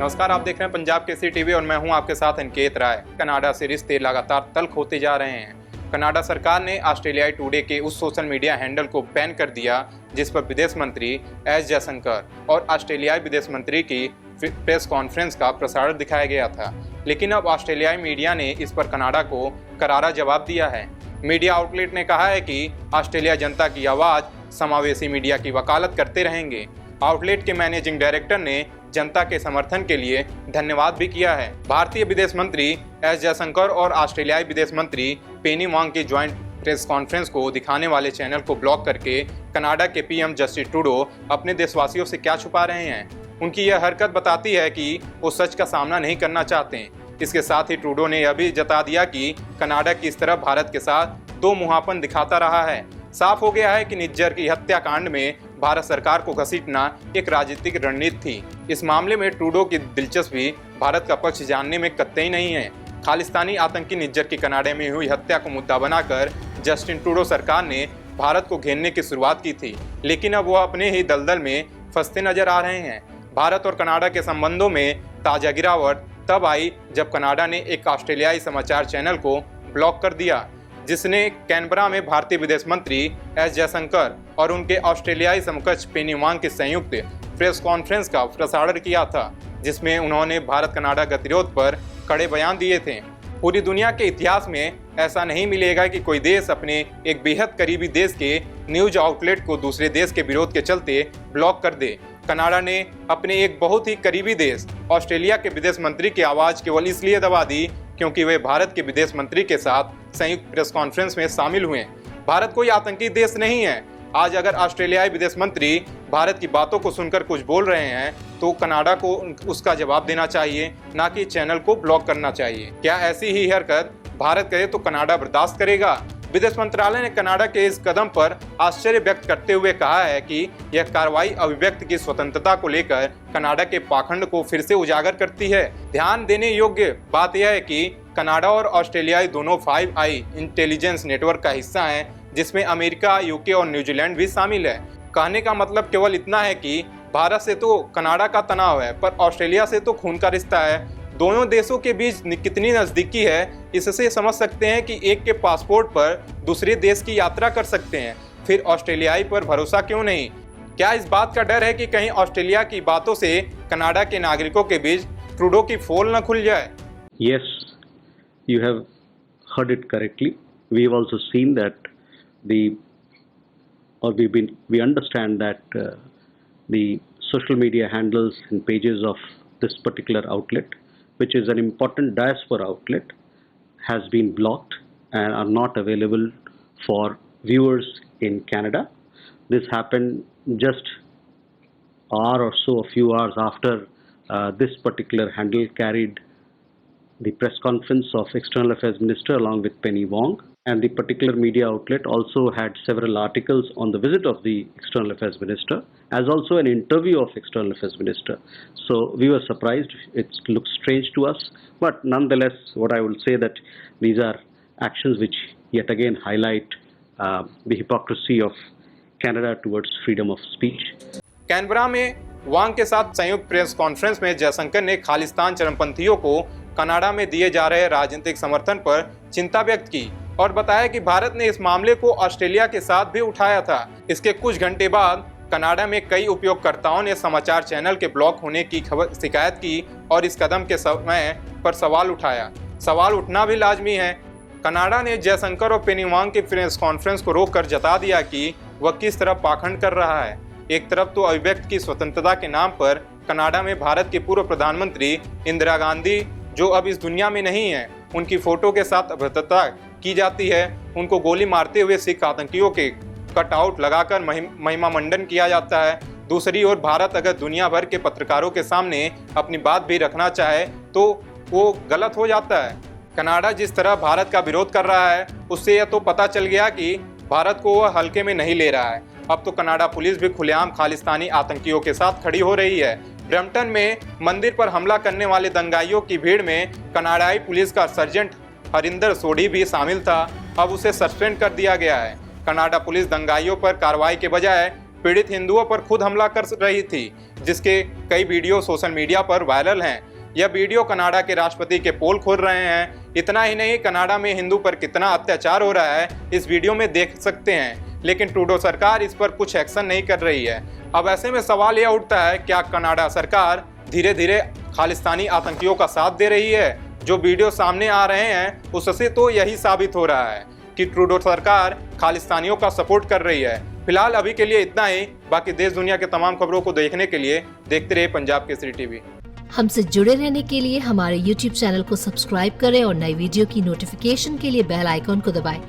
नमस्कार, आप देख रहे हैं पंजाब केसरी टीवी और मैं हूं आपके साथ अंकित राय। कनाडा से रिश्ते लगातार तल्ख होते जा रहे हैं। कनाडा सरकार ने ऑस्ट्रेलियाई टुडे के उस सोशल मीडिया हैंडल को बैन कर दिया जिस पर विदेश मंत्री एस जयशंकर और ऑस्ट्रेलियाई विदेश मंत्री की प्रेस कॉन्फ्रेंस का प्रसारण दिखाया गया था। लेकिन अब ऑस्ट्रेलियाई मीडिया ने इस पर कनाडा को करारा जवाब दिया है। मीडिया आउटलेट ने कहा है कि ऑस्ट्रेलिया जनता की आवाज़ समावेशी मीडिया की वकालत करते रहेंगे। आउटलेट के मैनेजिंग डायरेक्टर ने जनता के समर्थन के लिए धन्यवाद भी किया है। भारतीय विदेश मंत्री एस जयशंकर और ऑस्ट्रेलियाई विदेश मंत्री पेनी वांग की ज्वाइंट प्रेस कॉन्फ्रेंस को दिखाने वाले चैनल को ब्लॉक करके कनाडा के पीएम जस्टिन ट्रूडो अपने देशवासियों से क्या छुपा रहे हैं। उनकी यह हरकत बताती है कि वो सच का सामना नहीं करना चाहते। इसके साथ ही ट्रूडो ने यह भी जता दिया कि कनाडा किस तरह भारत के साथ दो मुहापन दिखाता रहा है। साफ हो गया है कि निज्जर की हत्याकांड में भारत सरकार को घसीटना एक राजनीतिक रणनीति थी। इस मामले में ट्रूडो की दिलचस्पी भारत का पक्ष जानने में कतई नहीं है। खालिस्तानी आतंकी निज्जर की कनाडा में हुई हत्या को मुद्दा बनाकर जस्टिन ट्रूडो सरकार ने भारत को घेरने की शुरुआत की थी, लेकिन अब वह अपने ही दलदल में फंसते नजर आ रहे हैं। भारत और कनाडा के संबंधों में ताजा गिरावट तब आई जब कनाडा ने एक ऑस्ट्रेलियाई समाचार चैनल को ब्लॉक कर दिया जिसने कैनबरा में भारतीय विदेश मंत्री एस जयशंकर और उनके ऑस्ट्रेलियाई समकक्ष पेनी वांग की संयुक्त प्रेस कॉन्फ्रेंस का प्रसारण किया था, जिसमें उन्होंने भारत कनाडा गतिरोध पर कड़े बयान दिए थे। पूरी दुनिया के इतिहास में ऐसा नहीं मिलेगा कि कोई देश अपने एक बेहद करीबी देश के न्यूज आउटलेट को दूसरे देश के विरोध के चलते ब्लॉक कर दे। कनाडा ने अपने एक बहुत ही करीबी देश ऑस्ट्रेलिया के विदेश मंत्री की आवाज़ केवल इसलिए दबा दी क्योंकि वे भारत के विदेश मंत्री के साथ संयुक्त प्रेस कॉन्फ्रेंस में शामिल हुए। भारत कोई आतंकी देश नहीं है। आज अगर ऑस्ट्रेलियाई विदेश मंत्री भारत की बातों को सुनकर कुछ बोल रहे हैं तो कनाडा को उसका जवाब देना चाहिए, ना कि चैनल को ब्लॉक करना चाहिए। क्या ऐसी ही हरकत भारत करे तो कनाडा बर्दाश्त करेगा? विदेश मंत्रालय ने कनाडा के इस कदम पर आश्चर्य व्यक्त करते हुए कहा है कि यह कार्रवाई अभिव्यक्ति की स्वतंत्रता को लेकर कनाडा के पाखंड को फिर से उजागर करती है। ध्यान देने योग्य बात यह है कि कनाडा और ऑस्ट्रेलिया दोनों 5 आई इंटेलिजेंस नेटवर्क का हिस्सा हैं, जिसमें अमेरिका, यूके और न्यूजीलैंड भी शामिल है। कहने का मतलब केवल इतना है कि भारत से तो कनाडा का तनाव है, पर ऑस्ट्रेलिया से तो खून का रिश्ता है। दोनों देशों के बीच कितनी नज़दीकी है, इससे समझ सकते हैं कि एक के पासपोर्ट पर दूसरे देश की यात्रा कर सकते हैं, फिर ऑस्ट्रेलियाई पर भरोसा क्यों नहीं? क्या इस बात का डर है कि कहीं ऑस्ट्रेलिया की बातों से कनाडा के नागरिकों के बीच ट्रूडो की पोल न खुल जाए? Yes, you have heard it correctly. We have also seen that we understand that the social media handles and pages of this particular outlet, which is an important diaspora outlet, has been blocked and are not available for viewers in Canada. This happened just a few hours after this particular handle carried the press conference of External Affairs Minister along with Penny Wong, and the particular media outlet also had several articles on the visit of the External Affairs Minister, as also an interview of External Affairs Minister. So we were surprised. It looks strange to us, but nonetheless, what I will say that these are actions which yet again highlight the hypocrisy of Canada towards freedom of speech. Canberra में वांग के साथ संयुक्त press conference में जयशंकर ने खालिस्तान चरमपंथियों को Canada में दिए जा रहे राजनीतिक समर्थन पर चिंता व्यक्त की और बताया कि भारत ने इस मामले को ऑस्ट्रेलिया के साथ भी उठाया था। इसके कुछ घंटे बाद कनाडा में कई उपयोगकर्ताओं ने समाचार चैनल के ब्लॉक होने की शिकायत की और इस कदम के समय पर सवाल उठाया। सवाल उठना भी लाजमी है। कनाडा ने जयशंकर और पेनी वांग की प्रेस कॉन्फ्रेंस को रोककर जता दिया कि वह किस तरह पाखंड कर रहा है। एक तरफ तो अभिव्यक्ति की स्वतंत्रता के नाम पर कनाडा में भारत के पूर्व प्रधानमंत्री इंदिरा गांधी, जो अब इस दुनिया में नहीं है, उनकी फोटो के साथ अभद्रता की जाती है। उनको गोली मारते हुए सिख आतंकियों के कटआउट लगाकर महिमा मंडन किया जाता है। दूसरी ओर भारत अगर दुनिया भर के पत्रकारों के सामने अपनी बात भी रखना चाहे तो वो गलत हो जाता है। कनाडा जिस तरह भारत का विरोध कर रहा है, उससे यह तो पता चल गया कि भारत को वह हल्के में नहीं ले रहा है। अब तो कनाडा पुलिस भी खुलेआम खालिस्तानी आतंकियों के साथ खड़ी हो रही है। ब्रैम्पटन में मंदिर पर हमला करने वाले दंगाइयों की भीड़ में कनाडाई पुलिस का सर्जेंट हरिंदर सोढ़ी भी शामिल था। अब उसे सस्पेंड कर दिया गया है। कनाडा पुलिस दंगाइयों पर कार्रवाई के बजाय पीड़ित हिंदुओं पर खुद हमला कर रही थी, जिसके कई वीडियो सोशल मीडिया पर वायरल हैं। यह वीडियो कनाडा के राष्ट्रपति के पोल खोल रहे हैं। इतना ही नहीं, कनाडा में हिंदू पर कितना अत्याचार हो रहा है इस वीडियो में देख सकते हैं, लेकिन ट्रूडो सरकार इस पर कुछ एक्शन नहीं कर रही है। अब ऐसे में सवाल यह उठता है, क्या कनाडा सरकार धीरे धीरे खालिस्तानी आतंकियों का साथ दे रही है? जो वीडियो सामने आ रहे हैं उससे तो यही साबित हो रहा है कि ट्रूडो सरकार खालिस्तानियों का सपोर्ट कर रही है। फिलहाल अभी के लिए इतना ही। बाकी देश दुनिया के तमाम खबरों को देखने के लिए देखते रहिए पंजाब केसरी टीवी। हमसे जुड़े रहने के लिए हमारे YouTube चैनल को सब्सक्राइब करें और नई वीडियो की नोटिफिकेशन के लिए बेल आइकॉन को दबाएं।